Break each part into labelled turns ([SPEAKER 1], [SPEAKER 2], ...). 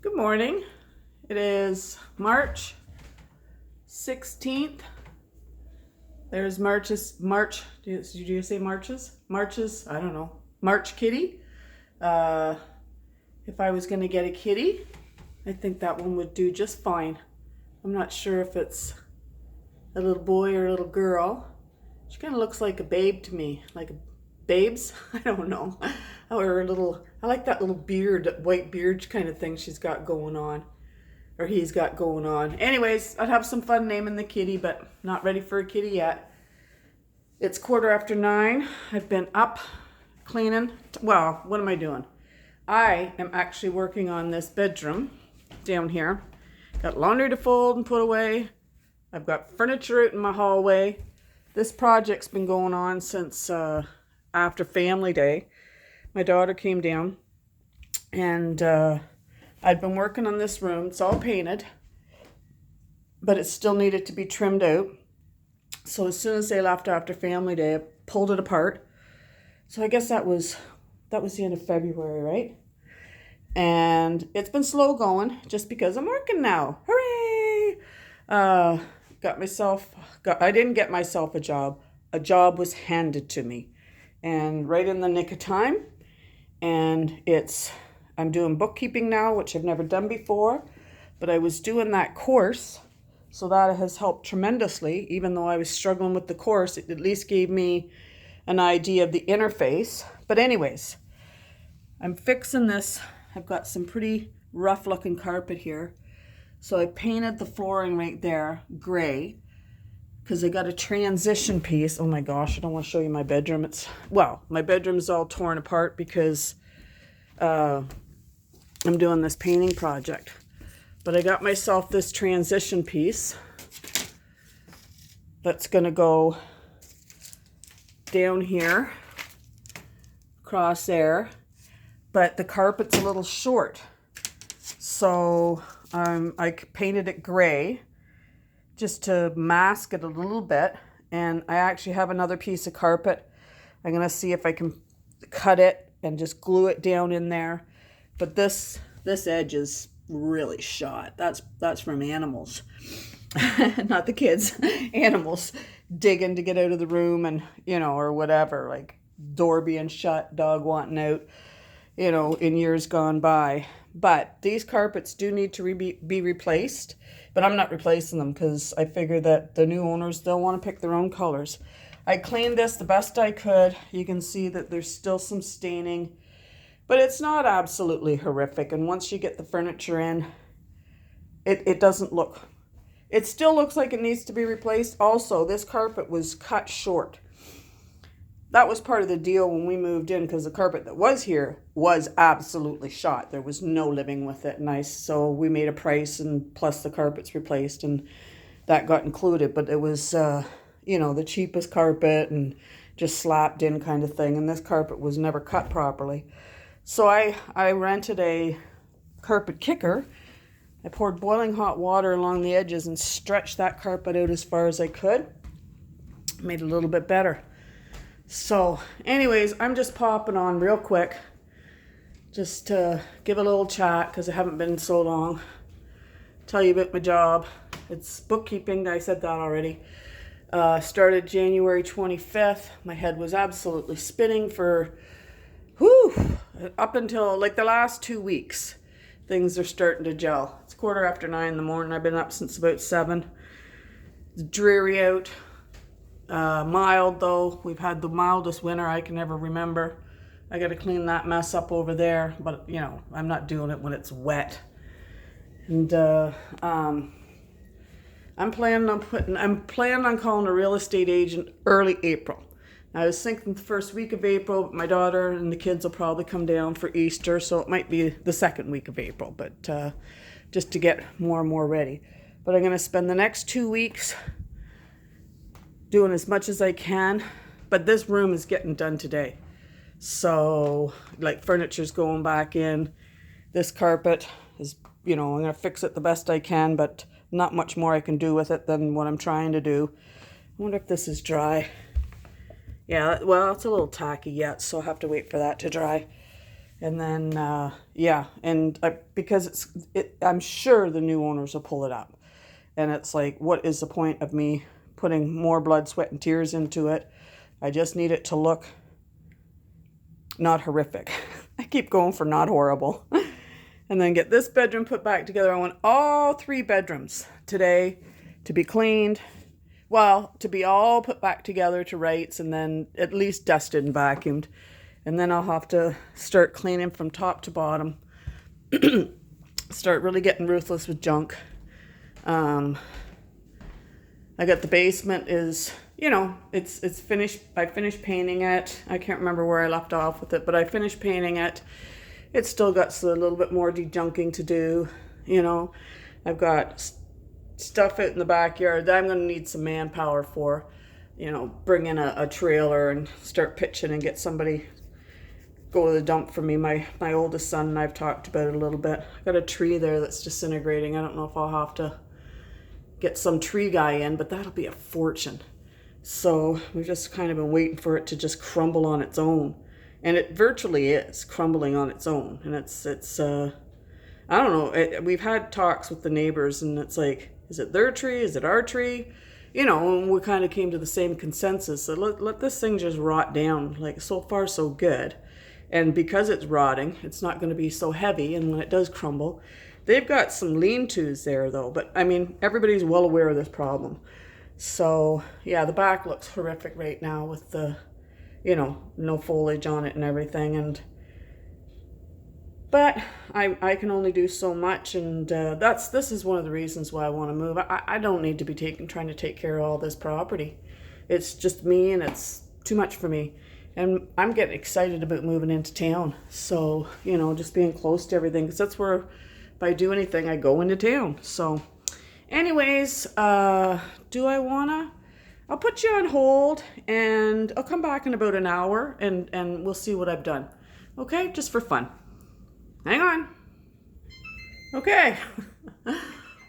[SPEAKER 1] Good morning. It is March 16th. There's March. Did you say Marches? Marches, I don't know. March kitty. If I was going to get a kitty, I think that one would do just fine. I'm not sure if it's a little boy or a little girl. She kind of looks like a babe to me, like a babes. I don't know. Or a little, I like that little beard, white beard kind of thing she's got going on. Or he's got going on. Anyways, I'd have some fun naming the kitty, but not ready for a kitty yet. It's 9:15. I've been up cleaning. Well, what am I doing? I am actually working on this bedroom down here. Got laundry to fold and put away. I've got furniture out in my hallway. This project's been going on since after Family Day. My daughter came down and I'd been working on this room. It's all painted, but it still needed to be trimmed out. So as soon as they left after Family Day, I pulled it apart. So I guess that was the end of February, right? And it's been slow going just because I'm working now. Hooray! I didn't get myself a job. A job was handed to me, and right in the nick of time. And I'm doing bookkeeping now, which I've never done before, but I was doing that course, so that has helped tremendously. Even though I was struggling with the course, it at least gave me an idea of the interface. But anyways, I'm fixing this. I've got some pretty rough looking carpet here. So I painted the flooring right there gray because I got a transition piece. Oh my gosh, I don't want to show you my bedroom. My bedroom's all torn apart because I'm doing this painting project. But I got myself this transition piece that's going to go down here, across there. But the carpet's a little short. So I painted it gray just to mask it a little bit. And I actually have another piece of carpet. I'm going to see if I can cut it and just glue it down in there. But this edge is really shot. That's from animals. Not the kids. Animals digging to get out of the room and, or whatever, like door being shut, dog wanting out, in years gone by. But these carpets do need to be replaced, but I'm not replacing them because I figure that the new owners, they'll want to pick their own colors. I cleaned this the best I could. You can see that there's still some staining, but it's not absolutely horrific. And once you get the furniture in, it doesn't look, it still looks like it needs to be replaced. Also, this carpet was cut short. That was part of the deal when we moved in, because the carpet that was here was absolutely shot. There was no living with it. So we made a price, and plus the carpet's replaced, and that got included. But it was, the cheapest carpet and just slapped in kind of thing. And this carpet was never cut properly. So I rented a carpet kicker. I poured boiling hot water along the edges and stretched that carpet out as far as I could. Made it a little bit better. So anyways, I'm just popping on real quick just to give a little chat because I haven't been so long. Tell you about my job. It's bookkeeping. I said that already. Started January 25th. My head was absolutely spinning for up until like the last 2 weeks. Things are starting to gel. It's 9:15 in the morning. I've been up since about 7. It's dreary out. Mild though. We've had the mildest winter I can ever remember. I got to clean that mess up over there, but I'm not doing it when it's wet. And I'm planning on calling a real estate agent early April. Now, I was thinking the first week of April, but my daughter and the kids will probably come down for Easter, so it might be the second week of April, but just to get more and more ready. But I'm going to spend the next 2 weeks doing as much as I can, but this room is getting done today. So, like, furniture's going back in. This carpet is, I'm going to fix it the best I can, but not much more I can do with it than what I'm trying to do. I wonder if this is dry. Yeah, well, it's a little tacky yet, so I'll have to wait for that to dry. And then, yeah, and because I'm sure the new owners will pull it up. And it's like, what is the point of me putting more blood, sweat, and tears into it? I just need it to look not horrific. I keep going for not horrible. And then get this bedroom put back together. I want all 3 bedrooms today to be cleaned. Well, to be all put back together to rights, and then at least dusted and vacuumed. And then I'll have to start cleaning from top to bottom. Start really getting ruthless with junk. I got the basement is, you know, it's finished. I finished painting it. I can't remember where I left off with it, but I finished painting it. It's still got a little bit more de-junking to do, you know. I've got stuff out in the backyard that I'm going to need some manpower for, you know, bring in a trailer and start pitching and get somebody go to the dump for me. My oldest son and I've talked about it a little bit. I got a tree there that's disintegrating. I don't know if I'll have to get some tree guy in, but that'll be a fortune. So we've just kind of been waiting for it to just crumble on its own. And it virtually is crumbling on its own. And it's I don't know, we've had talks with the neighbors, and it's like, is it their tree? Is it our tree? You know, and we kind of came to the same consensus. So let this thing just rot down. Like, so far so good. And because it's rotting, it's not going to be so heavy. And when it does crumble, they've got some lean-tos there though. But I mean, everybody's well aware of this problem. So yeah, the back looks horrific right now with the, you know, no foliage on it and everything. But I can only do so much, and this is one of the reasons why I want to move. I don't need to be trying to take care of all this property. It's just me, and it's too much for me. And I'm getting excited about moving into town. So, you know, just being close to everything, because that's where, if I do anything, I go into town. So anyways, do I wanna? I'll put you on hold, and I'll come back in about an hour, and we'll see what I've done. Okay, just for fun. Hang on. Okay.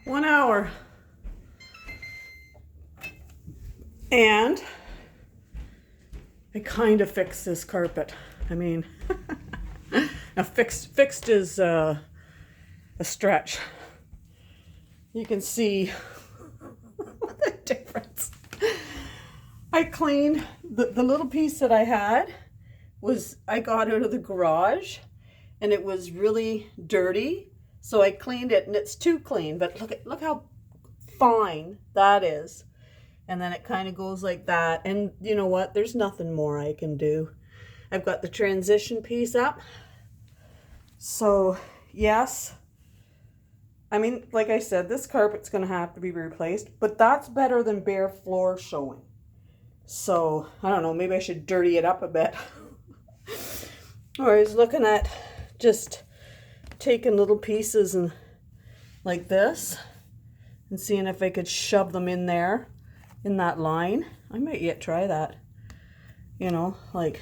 [SPEAKER 1] 1 hour. And I kind of fixed this carpet. I mean, now fixed is a stretch. You can see the difference. I cleaned the little piece that I had I got out of the garage. And it was really dirty, so I cleaned it, and it's too clean. But look how fine that is. And then it kind of goes like that. And you know what? There's nothing more I can do. I've got the transition piece up. So yes, I mean, like I said, this carpet's going to have to be replaced, but that's better than bare floor showing. So I don't know, maybe I should dirty it up a bit. Or I was looking at just taking little pieces and like this and seeing if I could shove them in there in that line. I might yet try that, you know, like,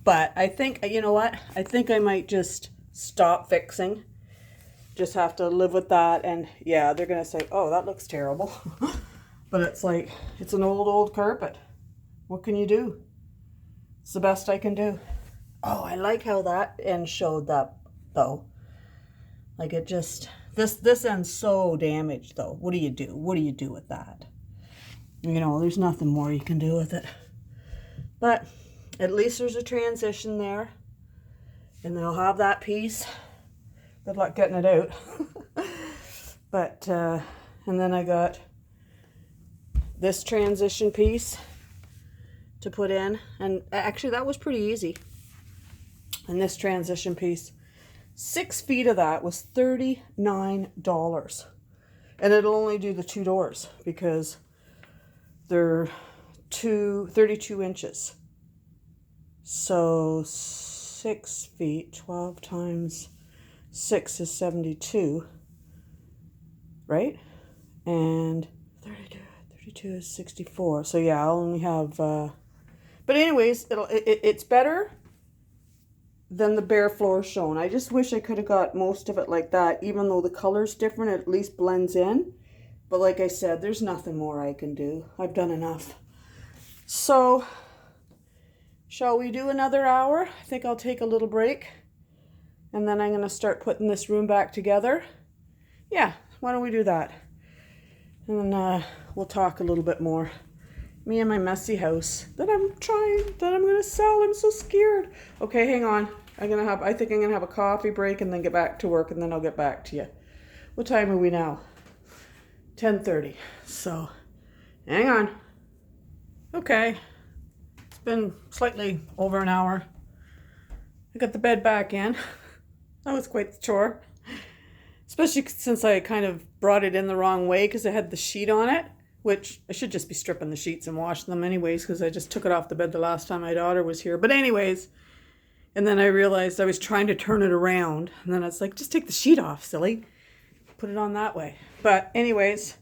[SPEAKER 1] but I think, you know what, I think I might just stop fixing, just have to live with that. And yeah, they're gonna say, oh, that looks terrible. But it's like, it's an old carpet. What can you do? It's the best I can do. Oh, I like how that end showed up, though. Like it just, this end's so damaged, though. What do you do? What do you do with that? You know, there's nothing more you can do with it. But at least there's a transition there. And they'll have that piece. Good luck getting it out. But, and then I got this transition piece to put in. And actually, that was pretty easy. And this transition piece, 6 feet of that was $39. And it'll only do the 2 doors because they're 32 inches. So 6 feet, 12 times 6 is 72, right? And 32 is 64. So yeah, I'll only have, but anyways, it's better than the bare floor shown. I just wish I could have got most of it like that, even though the color's different, it at least blends in. But like I said, there's nothing more I can do. I've done enough. So, shall we do another hour? I think I'll take a little break And then I'm going to start putting this room back together. Yeah, why don't we do that? And then we'll talk a little bit more. Me and my messy house that I'm going to sell. I'm so scared. Okay, hang on. I think I'm going to have a coffee break and then get back to work, and then I'll get back to you. What time are we now? 10:30. So, hang on. Okay. It's been slightly over an hour. I got the bed back in. That was quite the chore. Especially since I kind of brought it in the wrong way because it had the sheet on it, which I should just be stripping the sheets and washing them anyways because I just took it off the bed the last time my daughter was here. But anyways, and then I realized I was trying to turn it around, and then it's like, just take the sheet off, silly. Put it on that way. But anyways,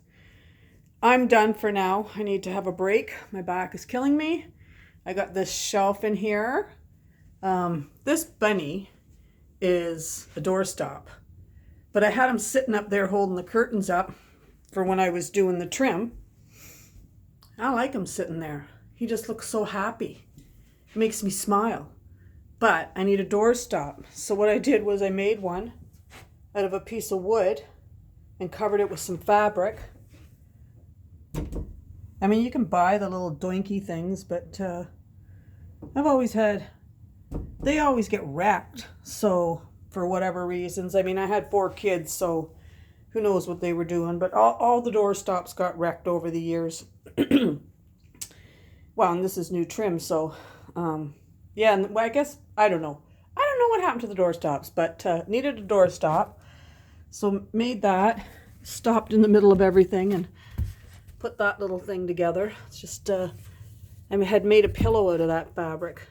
[SPEAKER 1] I'm done for now. I need to have a break. My back is killing me. I got this shelf in here. This bunny is a doorstop. But I had him sitting up there holding the curtains up for when I was doing the trim. I like him sitting there. He just looks so happy. It makes me smile. But I need a doorstop. So what I did was I made one out of a piece of wood and covered it with some fabric. I mean, you can buy the little doinky things, but they always get wrecked. So for whatever reasons, I mean, I had 4 kids, so who knows what they were doing, but all the door stops got wrecked over the years. Well, and this is new trim, so yeah, and I guess I don't know what happened to the door stops, but needed a door stop, so made that, stopped in the middle of everything and put that little thing together. It's just I had made a pillow out of that fabric,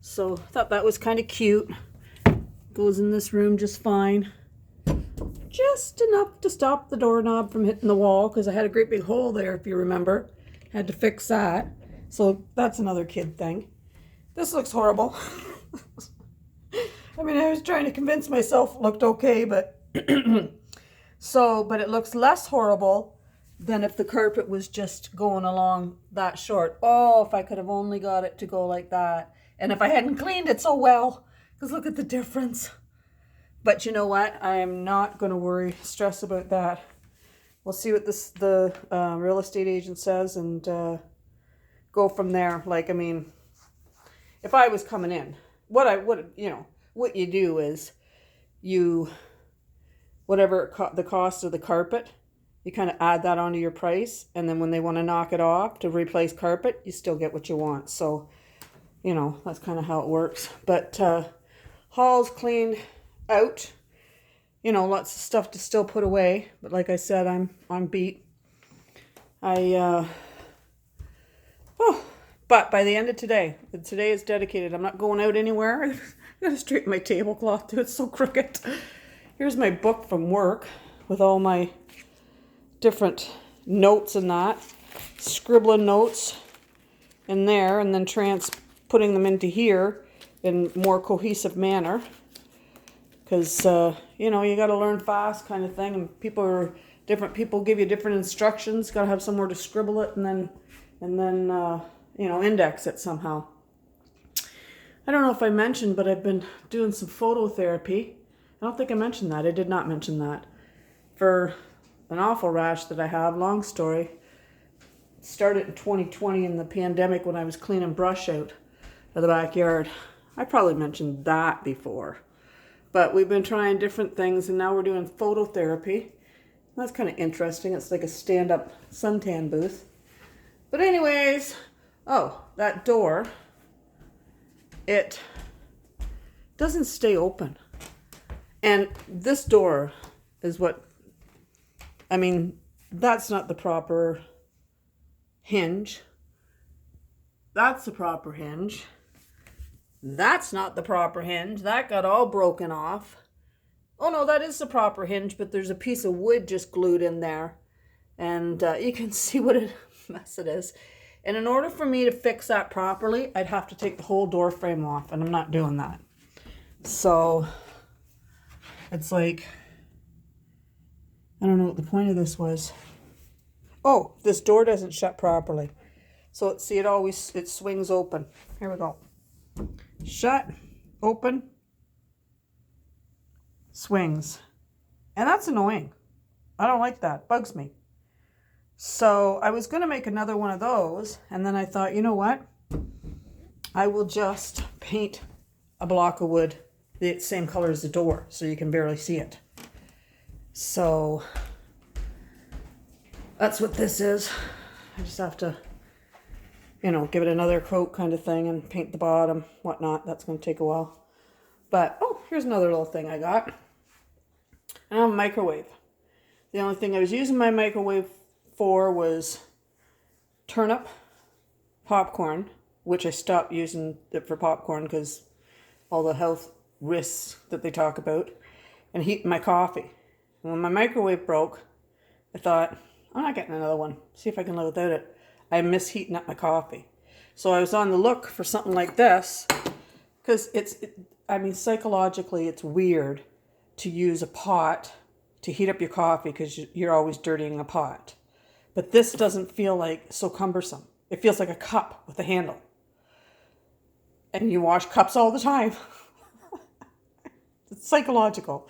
[SPEAKER 1] so I thought that was kind of cute. Goes in this room just fine. Just enough to stop the doorknob from hitting the wall because I had a great big hole there, if you remember. Had to fix that. So that's another kid thing. This looks horrible. I mean, I was trying to convince myself it looked okay, but but it looks less horrible than if the carpet was just going along that short. Oh, if I could have only got it to go like that. And if I hadn't cleaned it so well. Because look at the difference. But you know what? I am not going to stress about that. We'll see what the real estate agent says and go from there. Like, I mean, if I was coming in, what you do is whatever the cost of the carpet, you kind of add that onto your price. And then when they want to knock it off to replace carpet, you still get what you want. So, that's kind of how it works. But hall's cleaned out. Lots of stuff to still put away. But like I said, I'm beat. But by the end of today is dedicated. I'm not going out anywhere. I gotta straighten my tablecloth too. It's so crooked. Here's my book from work with all my different notes and that. Scribbling notes in there and then putting them into here in more cohesive manner, because you got to learn fast kind of thing, and different people give you different instructions. Got to have somewhere to scribble it and then index it somehow. I don't know if I mentioned, but I've been doing some phototherapy. I don't think I mentioned that. I did not mention that. For an awful rash that I have, long story. It started in 2020 in the pandemic when I was cleaning brush out of the backyard. I probably mentioned that before. But we've been trying different things, and now we're doing phototherapy. That's kind of interesting. It's like a stand-up suntan booth. But anyways, that door, it doesn't stay open. And this door is that's not the proper hinge. That's the proper hinge. That's not the proper hinge. That got all broken off. Oh no, that is the proper hinge, but there's a piece of wood just glued in there. And you can see what a mess it is. And in order for me to fix that properly, I'd have to take the whole door frame off, and I'm not doing that. So it's like, I don't know what the point of this was. Oh, this door doesn't shut properly. So it swings open. Here we go. Shut, open. swings. And that's annoying. I don't like that. Bugs me. So I was going to make another one of those. And then I thought, you know what? I will just paint a block of wood the same color as the door so you can barely see it. So that's what this is. I just have to, you know, give it another coat kind of thing and paint the bottom, whatnot. That's going to take a while. But, oh, here's another little thing I got. I have a microwave. The only thing I was using my microwave for was turnip, popcorn, which I stopped using it for popcorn because all the health risks that they talk about, and heating my coffee. And when my microwave broke, I thought, I'm not getting another one. See if I can live without it. I miss heating up my coffee. So I was on the look for something like this because I mean, psychologically, it's weird to use a pot to heat up your coffee because you're always dirtying a pot. But this doesn't feel like so cumbersome. It feels like a cup with a handle. And you wash cups all the time. It's psychological.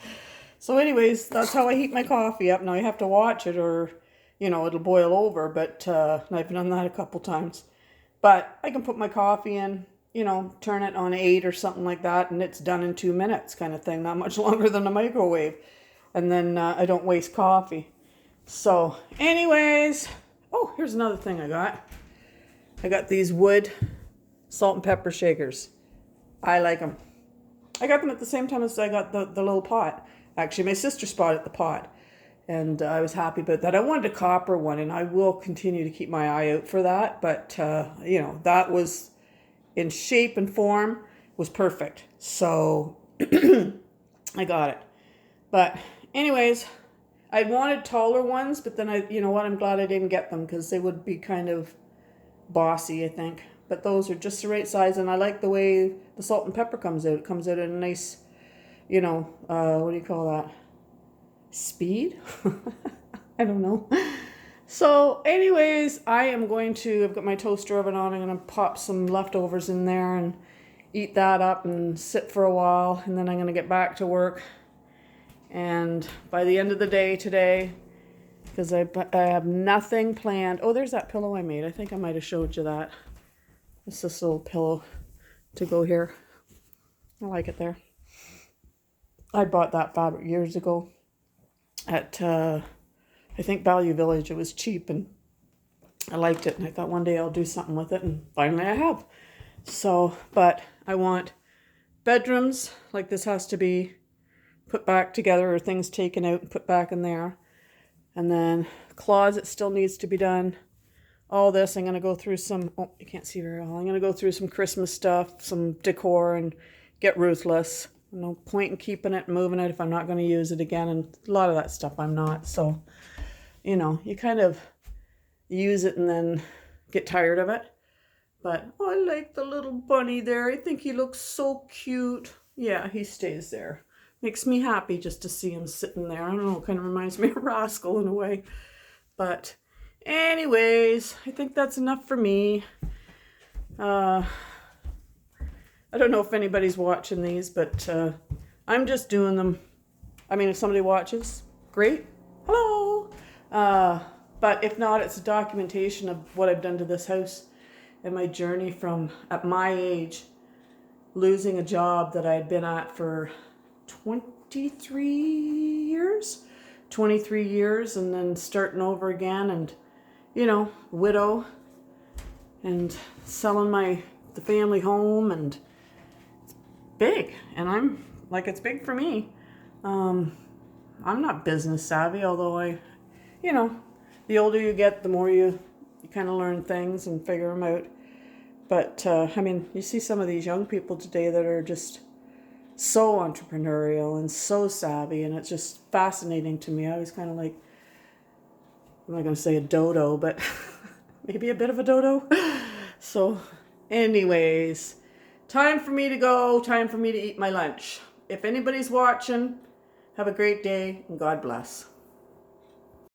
[SPEAKER 1] So anyways, that's how I heat my coffee up. Now you have to watch it or, you know, it'll boil over. But I've done that a couple times. But I can put my coffee in, you know, turn it on 8 or something like that. And it's done in 2 minutes kind of thing. Not much longer than a microwave. And then I don't waste coffee. So anyways, oh, here's another thing I got. I got these wood salt and pepper shakers. I like them. I got them at the same time as I got the little pot. Actually, my sister spotted the pot. And I was happy about that. I wanted a copper one, and I will continue to keep my eye out for that. But, you know, that was in shape and form, was perfect. So I got it. But anyways, I wanted taller ones, but then you know what, I'm glad I didn't get them because they would be kind of bossy, I think. But those are just the right size, and I like the way the salt and pepper comes out. It comes out in a nice, you know, what do you call that? Speed? I don't know. So anyways, I've got my toaster oven on. I'm going to pop some leftovers in there and eat that up and sit for a while. And then I'm going to get back to work. And by the end of the day today, because I have nothing planned. Oh, there's that pillow I made. I think I might have showed you that. It's this little pillow to go here. I like it there. I bought that fabric years ago at, I think, Value Village. It was cheap and I liked it. And I thought one day I'll do something with it. And finally I have. So, but I want bedrooms, like this has to be put back together or things taken out and put back in there. And then closet still needs to be done. All this, I'm going to go through some, oh, you can't see very well. I'm going to go through some Christmas stuff, some decor, and get ruthless. No point in keeping it and moving it if I'm not going to use it again. And a lot of that stuff I'm not. So, you know, you kind of use it and then get tired of it. But, oh, I like the little bunny there. I think he looks so cute. Yeah, he stays there. Makes me happy just to see him sitting there. I don't know, it kind of reminds me of Rascal in a way. But anyways, I think that's enough for me. I don't know if anybody's watching these, but I'm just doing them. I mean, if somebody watches, great. Hello. But if not, it's a documentation of what I've done to this house and my journey from, at my age, losing a job that I had been at for 23 years, and then starting over again, and, you know, widow, and selling the family home, and it's big, and I'm like, it's big for me. I'm not business savvy, although you know, the older you get, the more you kind of learn things and figure them out. But I mean, you see some of these young people today that are just so entrepreneurial and so savvy, and it's just fascinating to me. I was kind of like, I'm not going to say a dodo, but maybe a bit of a dodo. So anyways, time for me to go, time for me to eat my lunch. If anybody's watching, have a great day and God bless.